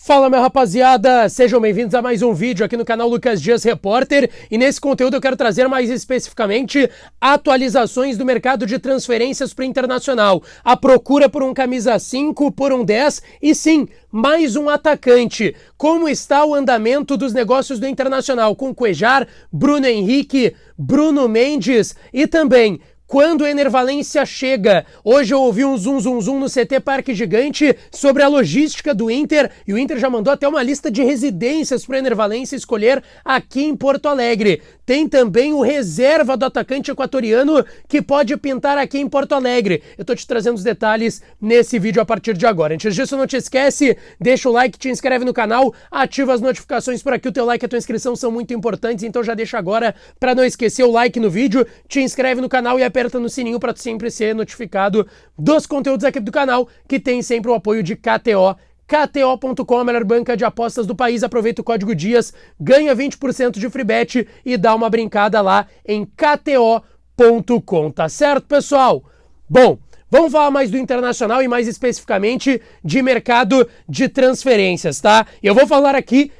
Fala, minha rapaziada, sejam bem-vindos a mais um vídeo aqui no canal Lucas Dias Repórter, e nesse conteúdo eu quero trazer mais especificamente atualizações do mercado de transferências para o internacional, a procura por um camisa 5, por um 10 e sim, mais um atacante. Como está o andamento dos negócios do Internacional com Cuéllar, Bruno Henrique, Bruno Mendes e também quando o Ener Valencia chega. Hoje eu ouvi um zum no CT Parque Gigante sobre a logística do Inter, e o Inter já mandou até uma lista de residências para o Ener Valencia escolher aqui em Porto Alegre. Tem também o reserva do atacante equatoriano que pode pintar aqui em Porto Alegre. Eu tô te trazendo os detalhes nesse vídeo a partir de agora. Antes disso, não te esquece, deixa o like, te inscreve no canal, ativa as notificações por aqui. O teu like e a tua inscrição são muito importantes, então já deixa agora para não esquecer o like no vídeo, te inscreve no canal e aperta no sininho para sempre ser notificado dos conteúdos aqui do canal, que tem sempre o apoio de KTO. KTO.com, a melhor banca de apostas do país. Aproveita o código DIAS, ganha 20% de free bet e dá uma brincada lá em KTO.com, tá certo, pessoal? Bom, vamos falar mais do Internacional e mais especificamente de mercado de transferências, tá? Eu vou falar aqui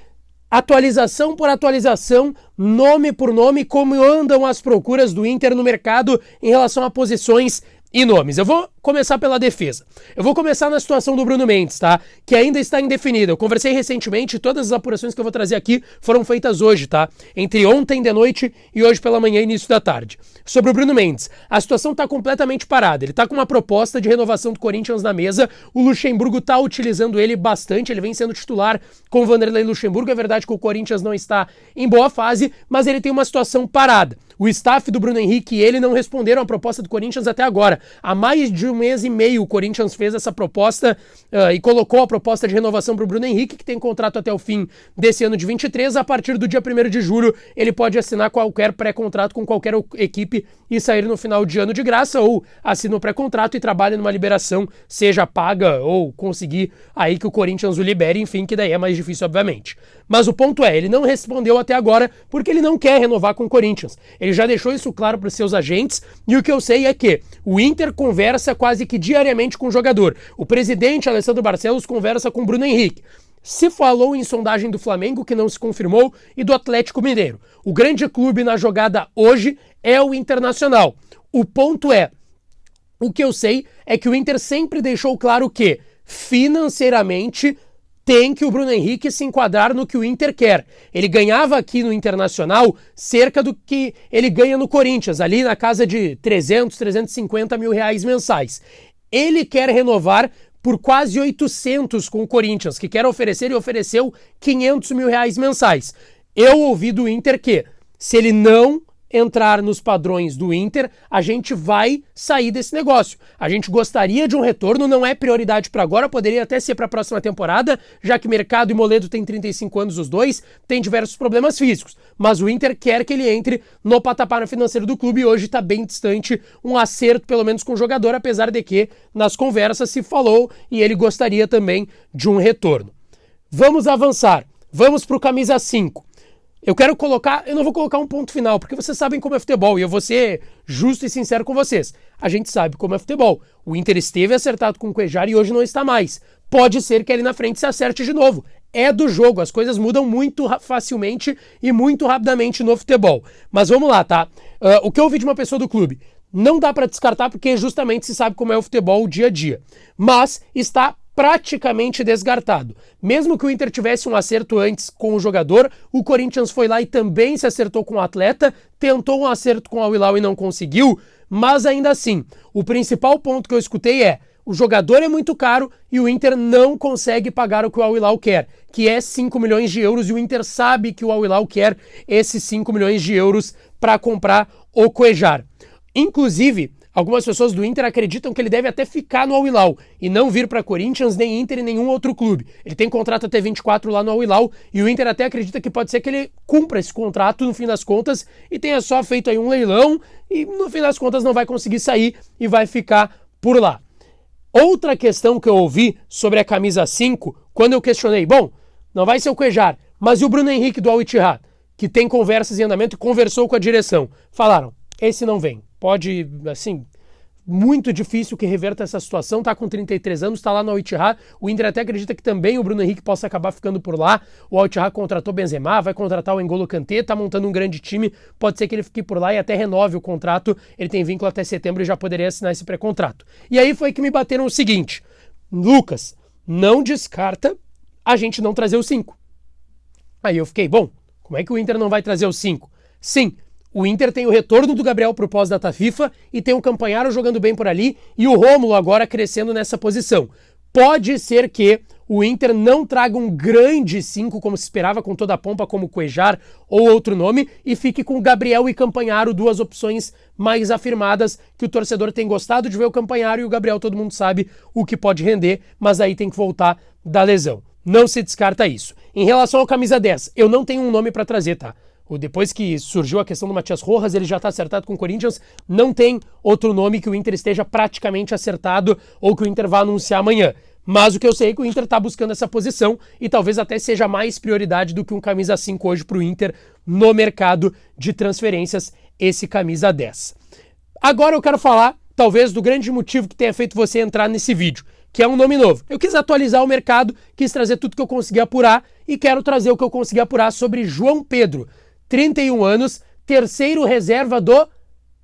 atualização por atualização, nome por nome, como andam as procuras do Inter no mercado em relação a posições e nomes. Eu vou começar pela defesa. Eu vou começar na situação do Bruno Mendes, tá? Que ainda está indefinida. Eu conversei recentemente, todas as apurações que eu vou trazer aqui foram feitas hoje, tá? Entre ontem de noite e hoje pela manhã, início da tarde. Sobre o Bruno Mendes, a situação tá completamente parada. Ele tá com uma proposta de renovação do Corinthians na mesa. O Luxemburgo tá utilizando ele bastante. Ele vem sendo titular com o Vanderlei Luxemburgo. É verdade que o Corinthians não está em boa fase, mas ele tem uma situação parada. O staff do Bruno Henrique e ele não responderam à proposta do Corinthians até agora. Há mais de um mês e meio o Corinthians fez essa proposta e colocou a proposta de renovação para o Bruno Henrique, que tem contrato até o fim desse ano de 23. A partir do dia 1º de julho, ele pode assinar qualquer pré-contrato com qualquer equipe e sair no final de ano de graça, ou assina o pré-contrato e trabalha numa liberação, seja paga ou conseguir aí que o Corinthians o libere, enfim, que daí é mais difícil, obviamente. Mas o ponto é, ele não respondeu até agora porque ele não quer renovar com o Corinthians. Ele já deixou isso claro para os seus agentes, e o que eu sei é que o Inter conversa quase que diariamente com o jogador. O presidente, Alessandro Barcelos, conversa com o Bruno Henrique. Se falou em sondagem do Flamengo, que não se confirmou, e do Atlético Mineiro. O grande clube na jogada hoje é o Internacional. O ponto é, o que eu sei é que o Inter sempre deixou claro que, financeiramente, tem que o Bruno Henrique se enquadrar no que o Inter quer. Ele ganhava aqui no Internacional cerca do que ele ganha no Corinthians, ali na casa de 300, 350 mil reais mensais. Ele quer renovar por quase 800 com o Corinthians, que quer oferecer e ofereceu 500 mil reais mensais. Eu ouvi do Inter que, se ele não entrar nos padrões do Inter, a gente vai sair desse negócio. A gente gostaria de um retorno, não é prioridade para agora, poderia até ser para a próxima temporada, já que Mercado e Moledo têm 35 anos os dois, tem diversos problemas físicos, mas o Inter quer que ele entre no patamar financeiro do clube, e hoje está bem distante um acerto, pelo menos com o jogador, apesar de que nas conversas se falou e ele gostaria também de um retorno. Vamos avançar, vamos para o camisa 5. Eu não vou colocar um ponto final, porque vocês sabem como é futebol, e eu vou ser justo e sincero com vocês. A gente sabe como é futebol. O Inter esteve acertado com o Cuéllar e hoje não está mais. Pode ser que ali na frente se acerte de novo. É do jogo, as coisas mudam muito facilmente e muito rapidamente no futebol. Mas vamos lá, tá? O que eu ouvi de uma pessoa do clube, não dá para descartar porque justamente se sabe como é o futebol dia a dia. Mas está praticamente descartado. Mesmo que o Inter tivesse um acerto antes com o jogador, o Corinthians foi lá e também se acertou com o atleta, tentou um acerto com o Al-Hilal e não conseguiu, mas ainda assim, o principal ponto que eu escutei é: o jogador é muito caro e o Inter não consegue pagar o que o Al-Hilal quer, que é 5 milhões de euros, e o Inter sabe que o Al-Hilal quer esses 5 milhões de euros para comprar o Cuéllar. Inclusive, algumas pessoas do Inter acreditam que ele deve até ficar no Al-Hilal e não vir para Corinthians, nem Inter e nenhum outro clube. Ele tem contrato até 24 lá no Al-Hilal e o Inter até acredita que pode ser que ele cumpra esse contrato no fim das contas e tenha só feito aí um leilão e no fim das contas não vai conseguir sair e vai ficar por lá. Outra questão que eu ouvi sobre a camisa 5, quando eu questionei, bom, não vai ser o Cuéllar, mas e o Bruno Henrique do Al-Ittihad, que tem conversas em andamento e conversou com a direção? Falaram, esse não vem. Pode, assim, muito difícil que reverta essa situação, tá com 33 anos, tá lá no Al-Ittihad. O Inter até acredita que também o Bruno Henrique possa acabar ficando por lá. O Al-Ittihad contratou Benzema, vai contratar o N'Golo Kanté, tá montando um grande time, pode ser que ele fique por lá e até renove o contrato. Ele tem vínculo até setembro e já poderia assinar esse pré-contrato. E aí foi que me bateram o seguinte: Lucas, não descarta a gente não trazer o 5. Aí eu fiquei, bom, como é que o Inter não vai trazer o 5? Sim, o Inter tem o retorno do Gabriel pro pós-data FIFA e tem o Campanharo jogando bem por ali e o Rômulo agora crescendo nessa posição. Pode ser que o Inter não traga um grande 5 como se esperava, com toda a pompa, como Cuéllar ou outro nome, e fique com Gabriel e Campanharo, duas opções mais afirmadas, que o torcedor tem gostado de ver o Campanharo, e o Gabriel todo mundo sabe o que pode render, mas aí tem que voltar da lesão. Não se descarta isso. Em relação ao camisa 10, eu não tenho um nome para trazer, tá? Depois que surgiu a questão do Matias Rojas, ele já está acertado com o Corinthians, não tem outro nome que o Inter esteja praticamente acertado ou que o Inter vá anunciar amanhã. Mas o que eu sei é que o Inter está buscando essa posição e talvez até seja mais prioridade do que um camisa 5 hoje para o Inter no mercado de transferências, esse camisa 10. Agora eu quero falar, talvez, do grande motivo que tenha feito você entrar nesse vídeo, que é um nome novo. Eu quis atualizar o mercado, quis trazer tudo que eu consegui apurar e quero trazer o que eu consegui apurar sobre João Pedro. 31 anos, terceiro reserva do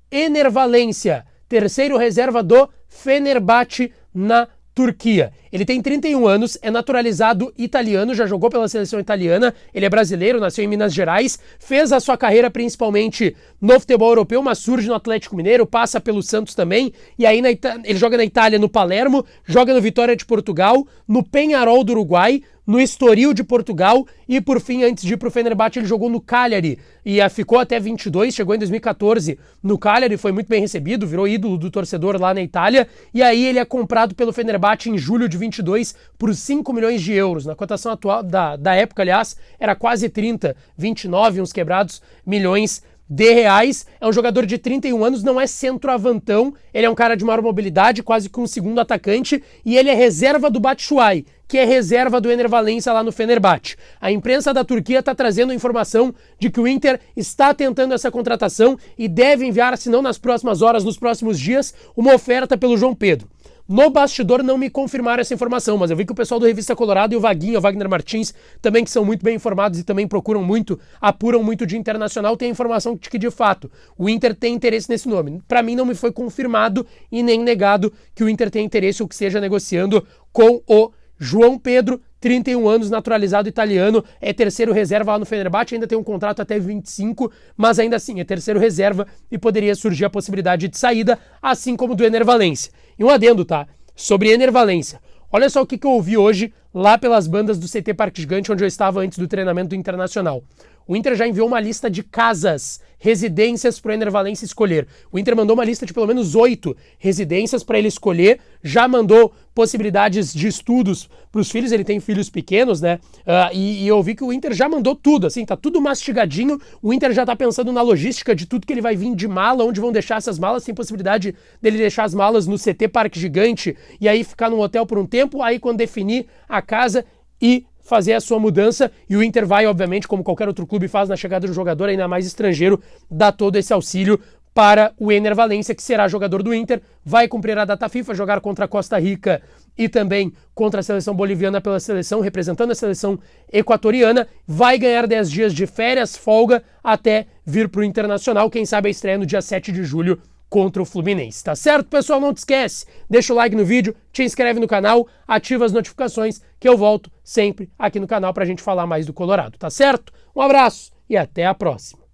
Enervalência, terceiro reserva do Fenerbahçe na Turquia. Ele tem 31 anos, é naturalizado italiano, já jogou pela seleção italiana, ele é brasileiro, nasceu em Minas Gerais, fez a sua carreira principalmente no futebol europeu, mas surge no Atlético Mineiro, passa pelo Santos também, e aí ele joga na Itália no Palermo, joga no Vitória de Portugal, no Peñarol do Uruguai, no Estoril de Portugal e, por fim, antes de ir pro Fenerbahçe, ele jogou no Cagliari e ficou até 22, chegou em 2014 no Cagliari, foi muito bem recebido, virou ídolo do torcedor lá na Itália, e aí ele é comprado pelo Fenerbahçe em julho de 22 por 5 milhões de euros. Na cotação atual da época, aliás, era quase 30, 29, uns quebrados milhões de reais. É um jogador de 31 anos, não é centroavantão, ele é um cara de maior mobilidade, quase que um segundo atacante, e ele é reserva do Batshuayi, que é reserva do Enervalência lá no Fenerbahçe. A imprensa da Turquia está trazendo informação de que o Inter está tentando essa contratação e deve enviar, se não nas próximas horas, nos próximos dias, uma oferta pelo João Pedro. No bastidor não me confirmaram essa informação, mas eu vi que o pessoal do Revista Colorado e o Vaguinho, o Wagner Martins, também que são muito bem informados e também procuram muito, apuram muito de internacional, tem a informação de que, de fato, o Inter tem interesse nesse nome. Para mim não me foi confirmado e nem negado que o Inter tem interesse ou que seja negociando com o João Pedro, 31 anos, naturalizado italiano, é terceiro reserva lá no Fenerbahçe, ainda tem um contrato até 25, mas ainda assim é terceiro reserva e poderia surgir a possibilidade de saída, assim como do Enervalência. E um adendo, tá? Sobre Enervalência. Olha só o que eu ouvi hoje lá pelas bandas do CT Parque Gigante, onde eu estava antes do treinamento do Internacional. O Inter já enviou uma lista de casas, residências para o Enervalência escolher. O Inter mandou uma lista de pelo menos 8 residências para ele escolher, já mandou possibilidades de estudos para os filhos, ele tem filhos pequenos, né? E eu vi que o Inter já mandou tudo, assim, tá tudo mastigadinho, o Inter já tá pensando na logística de tudo que ele vai vir de mala, onde vão deixar essas malas, tem possibilidade dele deixar as malas no CT Parque Gigante e aí ficar num hotel por um tempo, aí quando definir a casa e fazer a sua mudança, e o Inter vai, obviamente, como qualquer outro clube faz na chegada do jogador, ainda mais estrangeiro, dar todo esse auxílio para o Enervalência, que será jogador do Inter, vai cumprir a data FIFA, jogar contra a Costa Rica e também contra a seleção boliviana pela seleção, representando a seleção equatoriana, vai ganhar 10 dias de férias, folga, até vir para o Internacional, quem sabe a estreia no dia 7 de julho contra o Fluminense, tá certo, pessoal? Não te esquece, deixa o like no vídeo, te inscreve no canal, ativa as notificações, que eu volto sempre aqui no canal pra gente falar mais do Colorado, tá certo? Um abraço e até a próxima.